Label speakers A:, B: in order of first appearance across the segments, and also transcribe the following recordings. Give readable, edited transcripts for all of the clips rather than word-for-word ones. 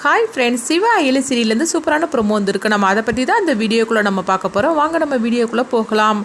A: Hi friends, Siva Ayali சீரியல்லேருந்து சூப்பரான promo வந்திருக்கு. நம்ம அதை பற்றி தான் இந்த வீடியோக்குள்ளே நம்ம பார்க்க போகிறோம். வாங்க நம்ம வீடியோக்குள்ளே போகலாம்.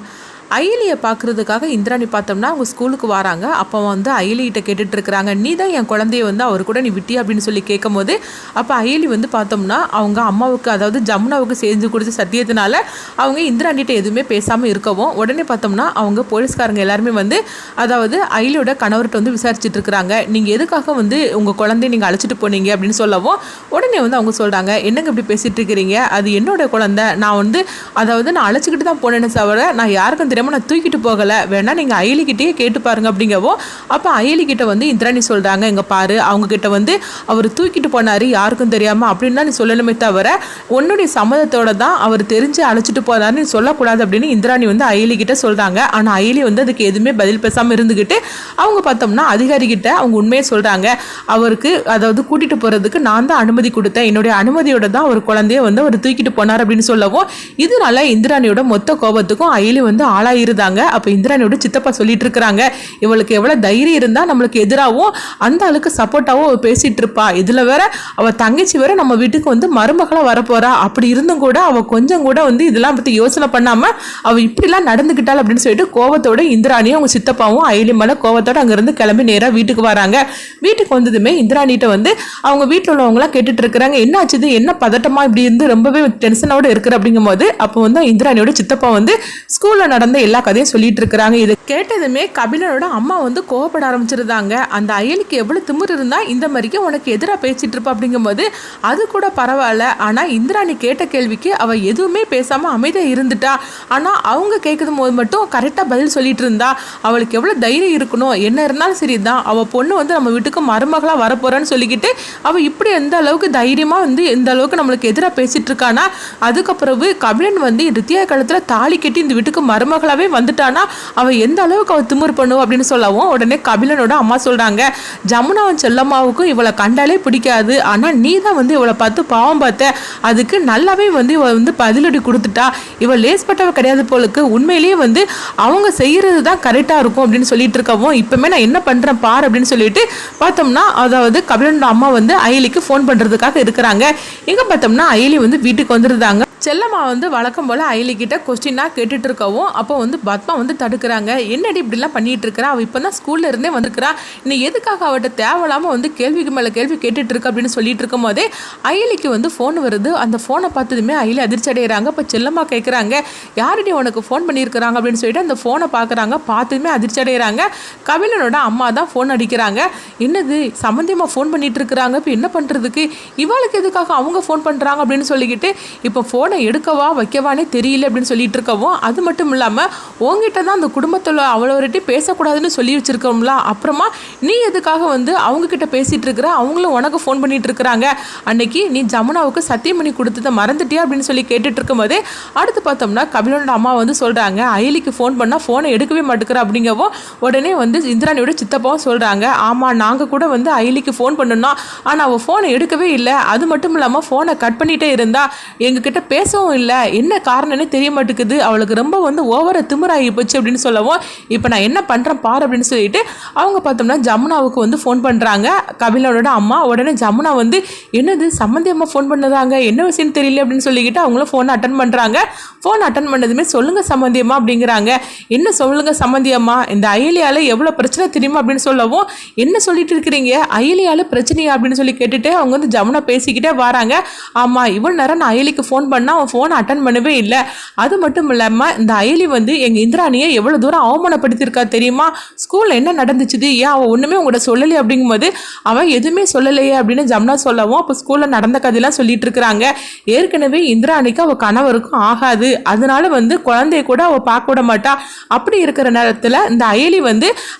A: அயலியை பார்க்குறதுக்காக இந்திராணி பார்த்தோம்னா அவங்க ஸ்கூலுக்கு வராங்க. அப்போ அயலிகிட்ட கேட்டுட்ருக்குறாங்க, நீ தான் என் குழந்தைய அவர் கூட நீ விட்டி அப்படின்னு சொல்லி கேட்கும் போது, அப்போ அயலி பார்த்தோம்னா அவங்க அம்மாவுக்கு, அதாவது ஜமுனாவுக்கு செஞ்சு கொடுத்த சத்தியத்தினால அவங்க இந்திராணிகிட்ட எதுவுமே பேசாமல் இருக்கவும், உடனே பார்த்தோம்னா அவங்க போலீஸ்காரங்க எல்லாருமே அதாவது அயலியோட கணவர்கிட்ட விசாரிச்சுட்டு இருக்கிறாங்க. நீங்கள் எதுக்காக உங்கள் குழந்தைய நீங்கள் அழைச்சிட்டு போனீங்க அப்படின்னு சொல்லவும், உடனே அவங்க சொல்கிறாங்க, என்னங்க இப்படி பேசிகிட்டு இருக்கிறீங்க, அது என்னோட குழந்தை, நான் அதாவது நான் அழைச்சிக்கிட்டு தான் போனேன்னு தவிர நான் யாருக்கும் தெரியாமல் நான் தூக்கிட்டு போகலை, வேணா நீங்கள் அயலிக்கிட்டேயே கேட்டு பாருங்க அப்படிங்கவோ, அப்போ அயலிக்கிட்ட இந்திராணி சொல்கிறாங்க, எங்கள் பாரு அவங்கக்கிட்ட அவர் தூக்கிட்டு போனார் யாருக்கும் தெரியாமல் அப்படின்னு தான் நீ சொல்லணுமே தவிர உன்னுடைய சம்மதத்தோட தான் அவர் தெரிஞ்சு அழைச்சிட்டு போனார்னு நீ சொல்லக்கூடாது அப்படின்னு இந்திராணி அயலிக்கிட்ட சொல்கிறாங்க. ஆனால் அயலி அதுக்கு எதுவுமே பதில் பேசாமல் இருந்துக்கிட்டு அவங்க பார்த்தோம்னா அதிகாரிகிட்ட அவங்க உண்மையை சொல்கிறாங்க. அவருக்கு அதாவது கூட்டிகிட்டு போகிறதுக்கு நான் தான் அனுமதி கொடுத்தேன், என்னுடைய அனுமதியோட தான் ஒரு குழந்தைய அவர் தூக்கிட்டு போனார் அப்படின்னு சொல்லவும், இதனால இந்திராணியோட மொத்த கோபத்துக்கும் அயலி ஆளாயிருந்தாங்க. அப்போ இந்திராணியோட சித்தப்பா சொல்லிட்டு இருக்கிறாங்க, இவளுக்கு எவ்வளோ தைரியம் இருந்தால் நம்மளுக்கு எதிராகவும் அந்த ஆளுக்கு சப்போர்ட்டாகவும் பேசிகிட்டு இருப்பா, இதில் வேற அவள் தங்கச்சி வேற நம்ம வீட்டுக்கு மருமகளாக வரப்போறா, அப்படி இருந்தும் கூட அவள் கொஞ்சம் கூட இதெல்லாம் பற்றி யோசனை பண்ணாமல் அவள் இப்படிலாம் நடந்துக்கிட்டாள் அப்படின்னு சொல்லிட்டு கோபத்தோட இந்திராணியும் அவங்க சித்தப்பாவும் அயலி மேலே கோபத்தோட அங்கேருந்து கிளம்பி நேராக வீட்டுக்கு வராங்க. வீட்டுக்கு வந்ததுமே இந்திராணிகிட்ட அவங்க வீட்டில் உள்ளவங்களாம் கேட்டுட்டு இருக்கிறாங்க, என்ன ஆச்சுது, என்ன பதட்டமாக இப்படி இருந்து ரொம்பவே டென்ஷனோட இருக்கிற அப்படிங்கும் போது, அப்போ இந்திராணியோட சித்தப்பா ஸ்கூலில் நடந்த எல்லா கதையும் சொல்லிட்டு இருக்கிறாங்க. இதை கேட்டதுமே கபிலனோட அம்மா கோவப்பட ஆரம்பிச்சிருந்தாங்க. அந்த அயலுக்கு எவ்வளவு திமிர் இருந்தா இந்த மாதிரிக்கு உனக்கு எதிராக பேசிட்டு இருப்பா அப்படிங்கும் போது, அது கூட பரவாயில்ல, ஆனா இந்திராணி கேட்ட கேள்விக்கு அவ எதுவுமே பேசாம அமைதியா இருந்துட்டா. ஆனா அவங்க கேட்கும் போது மட்டும் கரெக்டா பதில் சொல்லிட்டு இருந்தா. அவளுக்கு எவ்வளவு தைரியம் இருக்கணும், என்ன இருந்தாலும் சரிதான், அவ பொண்ணு நம்ம வீட்டுக்கு மருமகளா வரப்போறான்னு சொல்லிக்கிட்டு அவ இப்படி எந்த அளவுக்கு தைரியமா எந்த அளவுக்கு நம்மளுக்கு எதிராக பேசிட்டு இருக்கானா. அதுக்கப்புறம் கபிலன் ரித்தியா காலத்துல தாலி கட்டி இந்த வீட்டுக்கு மருமகளாவே வந்துட்டானா அவ எந்த அளவுக்கு அவ திமிர் பண்ணுவா அப்படின்னு சொல்லவும், உடனே கபிலனோட அம்மா சொல்றாங்க, ஜமுனாவும் செல்லம்மாவுக்கும் இவளை கண்டாலே பிடிக்காது, ஆனா நீ தான் இவளை பார்த்து பாவம் பார்த்த, அதுக்கு நல்லாவே இவ பதிலடி கொடுத்துட்டா, இவ லேஸ்பட்டவ கிடையாது போலுக்கு, உண்மையிலேயே அவங்க செய்யறது தான் கரெக்டா இருக்கும் அப்படின்னு சொல்லிட்டு இருக்கவும், இப்பவுமே நான் என்ன பண்றேன் பார் அப்படின்னு சொல்லிட்டு பார்த்தோம்னா, அதாவது கபிலனோட அம்மா அயலிக்கு ஃபோன் பண்றதுக்காக இருக்கிறாங்க. எங்க பார்த்தோம்னா அயலி வீட்டுக்கு வந்துருந்தாங்க. செல்லம்மா வழக்கம் போல் அயலிக்கிட்ட கொஸ்டினாக கேட்டுட்டு இருக்கவும், அப்போ பத்மா தடுக்கிறாங்க, என்னடி இப்படிலாம் பண்ணிட்டு இருக்கிறா, அவள் இப்போ தான் ஸ்கூல்ல இருந்தே வந்துருக்கிறா, நீ எதுக்காக அவட்ட தேவையில்லாமல் கேள்விக்கு மேலே கேள்வி கேட்டுட்டு இருக்க அப்படின்னு சொல்லிட்டு இருக்கும் போதே அயலிக்கு ஃபோன் வருது. அந்த ஃபோனை பார்த்ததுமே அயலி அதிர்ச்சி அடைகிறாங்க. இப்போ செல்லம்மா கேட்குறாங்க, யாருடைய உனக்கு ஃபோன் பண்ணியிருக்கிறாங்க அப்படின்னு சொல்லிட்டு அந்த ஃபோனை பார்க்குறாங்க. பார்த்ததுமே அதிர்ச்சி அடைகிறாங்க. கபிலனோட அம்மா தான் ஃபோன் அடிக்கிறாங்க. என்னது சம்மந்தியமாக ஃபோன் பண்ணிட்டு இருக்கிறாங்க, இப்போ என்ன பண்ணுறதுக்கு, இவளுக்கு எதுக்காக அவங்க ஃபோன் பண்ணுறாங்க அப்படின்னு சொல்லிக்கிட்டு இப்போ ஃபோன் எடுக்கவா வைக்கவானே தெரியல அப்படின்னு சொல்லிட்டு இருக்கவும், அது மட்டும் இல்லாம உங்ககிட்ட தான் அந்த குடும்பத்துல அவ்வளோட்டி பேசக்கூடாதுன்னு சொல்லி வச்சிருக்கோம்ல, அப்புறமா நீ எதுக்காக அவங்க கிட்ட பேசிட்டு இருக்கிற, அவங்களும் உனக்கு ஃபோன் பண்ணிட்டு இருக்கிறாங்க, அன்னைக்கு நீ ஜமுனாவுக்கு சத்தியம் பண்ணி கொடுத்ததை மறந்துட்டியா அப்படின்னு சொல்லி கேட்டுட்டு இருக்கும் போதே அடுத்து பார்த்தோம்னா கபிலனோட அம்மா சொல்றாங்க, அயலிக்கு ஃபோன் பண்ணா ஃபோனை எடுக்கவே மாட்டேங்கிற அப்படிங்கவும், உடனே இந்திராணியோட சித்தப்பாவும் சொல்றாங்க, ஆமா நாங்க கூட அயலிக்கு ஃபோன் பண்ணணும், ஆனா அவ ஃபோனை எடுக்கவே இல்லை, அது மட்டும் இல்லாம ஃபோனை கட் பண்ணிட்டே இருந்தா, எங்ககிட்ட பேசவும் இல்லை, என்ன காரணம்னே தெரிய மாட்டேங்குது, அவளுக்கு ரொம்ப ஓவரா திமிராகி போச்சு அப்படின்னு சொல்லவும், இப்போ நான் என்ன பண்ணுறேன் பார் அப்படின்னு சொல்லிட்டு அவங்க பார்த்தோம்னா ஜமுனாவுக்கு ஃபோன் பண்ணுறாங்க கபிலனோட அம்மா. உடனே ஜமுனா என்னது சம்மந்தி அம்மா ஃபோன் பண்ணதாங்க, என்ன விஷயம்னு தெரியல அப்படின்னு சொல்லிக்கிட்டு அவங்களும் ஃபோனை அட்டன் பண்ணுறாங்க. ஃபோன் அட்டன் பண்ணதுமே சொல்லுங்கள் சம்மந்தி அம்மா அப்படிங்கிறாங்க. என்ன சொல்லுங்கள் சம்மந்தி அம்மா, இந்த அயலியால் எவ்வளோ பிரச்சனை தெரியுமா அப்படின்னு சொல்லவும், என்ன சொல்லிட்டு இருக்கிறீங்க, அயலியால் பிரச்சனையா அப்படின்னு சொல்லி கேட்டுட்டு அவங்க ஜமுனா பேசிக்கிட்டே வராங்க. ஆமாம், இவ்வளோ நேரம் நான் அயலிக்கு ஃபோன் பண்ணால் அவன் ஃபோன் அட்டன் பண்ணவே இல்லை, அது மட்டும் இல்லாமல் இந்த அயலி எங்கள் இந்திராணியை எவ்வளோ தூரம் அவமானப்படுத்தியிருக்கா தெரியுமா, ஸ்கூலில் என்ன நடந்துச்சுது, ஏன் அவன் ஒன்றுமே உங்கள்கிட்ட சொல்லலையே அப்படிங்கும்போது, அவன் எதுவுமே சொல்லலையே அப்படின்னு ஜமுனா சொல்லவும், அப்போ ஸ்கூலில் நடந்த கதையெல்லாம் சொல்லிட்டு இருக்கிறாங்க. ஏற்கனவே இந்திராணிக்கு அவள் கணவருக்கும் ஆகாது, அதனால குழந்தைய கூட அவள் பார்க்க விட மாட்டா, அப்படி இருக்கிற நேரத்தில் இந்த அயலி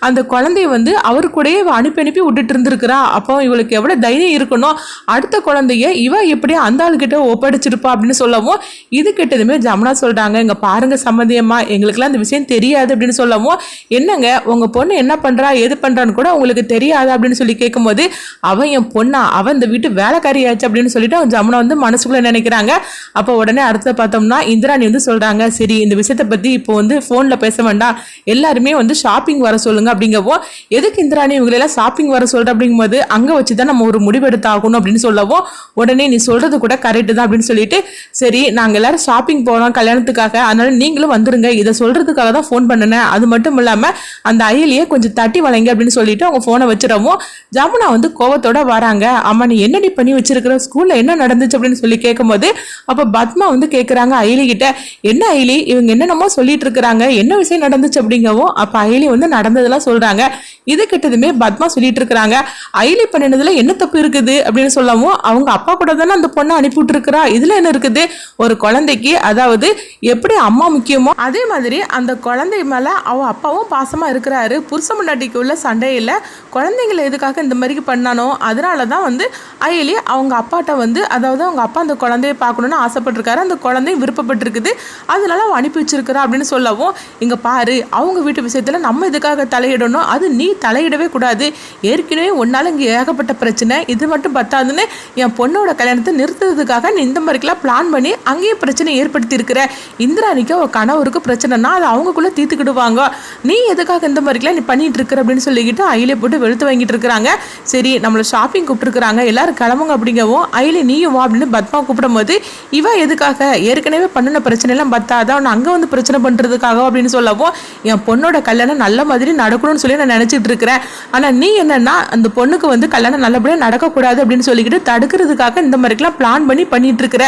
A: அந்த குழந்தைய அவரு கூடயே அனுப்பி அனுப்பி விட்டுட்டு இருந்திருக்கிறா, அப்போ இவளுக்கு எவ்வளோ தைரியம் இருக்கணும், அடுத்த குழந்தைய இவ எப்படி அந்த ஆளுகிட்ட ஒப்படைச்சிருப்பா அப்படின்னு சொல்ல சொல்லவும் இது கேட்டதுமே ஜமுனா சொல்றாங்க, இங்க பாருங்க சம்மந்தியம்மா, எங்களுக்குலாம் அந்த விஷயம் தெரியாது அப்படின்னு சொல்லவும், என்னங்க உங்க பொண்ணு என்ன பண்றா எது பண்றான்னு கூட உங்களுக்கு தெரியாது அப்படின்னு சொல்லி கேட்கும்போது, அவன் என் பொண்ணா, அவன் இந்த வீட்டு வேலைக்காரி ஆச்சு அப்படின்னு சொல்லிட்டு அவங்க ஜமுனா வந்து மனசுக்குள்ள நினைக்கிறாங்க. அப்போ உடனே அடுத்த பார்த்தோம்னா இந்திராணி வந்து சொல்றாங்க, சரி இந்த விஷயத்தை பத்தி இப்போ வந்து போன்ல பேச வேண்டாம், எல்லாருமே வந்து ஷாப்பிங் வர சொல்லுங்க அப்படிங்கவோ, எதுக்கு இந்திராணி இவங்களெல்லாம் ஷாப்பிங் வர சொல்ற அப்படிங்கும்போது அங்க வச்சுதான் நம்ம ஒரு முடிவெடுத்து ஆகணும் அப்படின்னு சொல்லவும், உடனே நீ சொல்றது கூட கரெக்ட் தான் அப்படின்னு சொல்லிட்டு, சரி நாங்க எல்லாரும் ஷாப்பிங் போனோம் கல்யாணத்துக்காக, அதனால நீங்களும் வந்துருங்க, இதை சொல்றதுக்காக தான் ஃபோன் பண்ணினேன், அது மட்டும் இல்லாம அந்த அயலியை கொஞ்சம் தட்டி வளைங்க அப்படின்னு சொல்லிட்டு அவங்க போனை வச்சிடவும் ஜமுனா வந்து கோவத்தோட வராங்க. அம்மா நீ என்னடி பண்ணி வச்சிருக்கிற, ஸ்கூல்ல என்ன நடந்துச்சு அப்படின்னு சொல்லி கேட்கும்போது அப்ப பத்மா வந்து கேட்கறாங்க அயலி கிட்ட, என்ன அயலி இவங்க என்னென்னமோ சொல்லிட்டு இருக்கிறாங்க, என்ன விஷயம் நடந்துச்சு அப்படிங்கவும் அப்ப அயலி வந்து நடந்ததெல்லாம் சொல்றாங்க. இது கிட்டதுமே பத்மா சொல்லிட்டு இருக்கிறாங்க, அயலி பண்ணினதுல என்ன தப்பு இருக்குது அப்படின்னு சொல்லவும், அவங்க அப்பா கூட தானே அந்த பொண்ணை அனுப்பிவிட்டு இருக்கிறா, இதுல என்ன இருக்குது, ஒரு குழந்தைக்கு அதாவது எப்படி அம்மா முக்கியமோ அதே மாதிரி அந்த குழந்தை மேல அவ அப்பாவும் பாசமா இருக்கிறாரு. புருஷ முன்னாடிக்கு உள்ள சண்டையில குழந்தைங்களை எதுக்காக இந்த மாதிரி பண்ணானோ அதனாலதான் வந்து அயலி அவங்க அப்பாட்ட வந்து, அதாவது அவங்க அப்பா அந்த குழந்தைய பார்க்கணும்னு ஆசைப்பட்டிருக்காரு, அந்த குழந்தையும் விருப்பப்பட்டிருக்குது, அதனால அவ அனுப்பி வச்சிருக்கிறா அப்படின்னு சொல்லவும், இங்க பாரு அவங்க வீட்டு விஷயத்துல நம்ம இதுக்காக தலையிடணும், அது நீ தலையிடவே கூடாது, ஏற்கனவே ஒன்னால இங்க ஏகப்பட்ட பிரச்சனை, இது மட்டும் பத்தாதுன்னு என் பொண்ணோட கல்யாணத்தை நிறுத்துறதுக்காக நீ இந்த மாதிரிக்கெல்லாம் பிளான் பண்ணி அங்கேயும் பிரச்சனை ஏற்படுத்தி இருக்கிற, இந்திராணிக்கு அவ கணவருக்கு பிரச்சனைனா அது அவங்களுக்குள்ள தீர்த்துக்கிடுவாங்க, நீ எதுக்காக இந்த மாதிரிக்கெல்லாம் நீ பண்ணிட்டு இருக்கிற அப்படின்னு சொல்லிக்கிட்டு அயலியை போட்டு வெளுத்து வாங்கிட்டு இருக்கிறாங்க. சரி நம்மளை ஷாப்பிங் கூப்பிட்டுருக்காங்க எல்லாரும் கிளம்புங்க அப்படிங்கவும், அயலி நீயும் வா அப்படின்னு பத்மா கூப்பிடும் போது, இவ எதுக்காக ஏற்கனவே பண்ணின பிரச்சனை எல்லாம் பத்தாதான் அவனை அங்க வந்து பிரச்சனை பண்றதுக்காக அப்படின்னு சொல்லவும், என் பொண்ணோட கல்யாணம் நல்ல மாதிரி நடக்கணும்னு சொல்லி நான் நினைச்சிட்டு இருக்கிறேன், ஆனா நீ என்னன்னா அந்த பொண்ணுக்கு வந்து கல்யாணம் நல்லபடியா நடக்கக்கூடாது அப்படின்னு சொல்லிக்கிட்டு தடுக்கிறதுக்காக இந்த மாதிரிக்கெல்லாம் பிளான் பண்ணிட்டு இருக்கிற,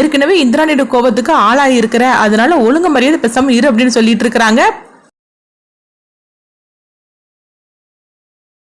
A: ஏற்கனவே இந்திராணியோட கோபத்துக்கு ஆளாகி இருக்கிற, அதனால ஒழுங்கு மரியாதை பேசாம இரு அப்படின்னு சொல்லிட்டு இருக்கிறாங்க.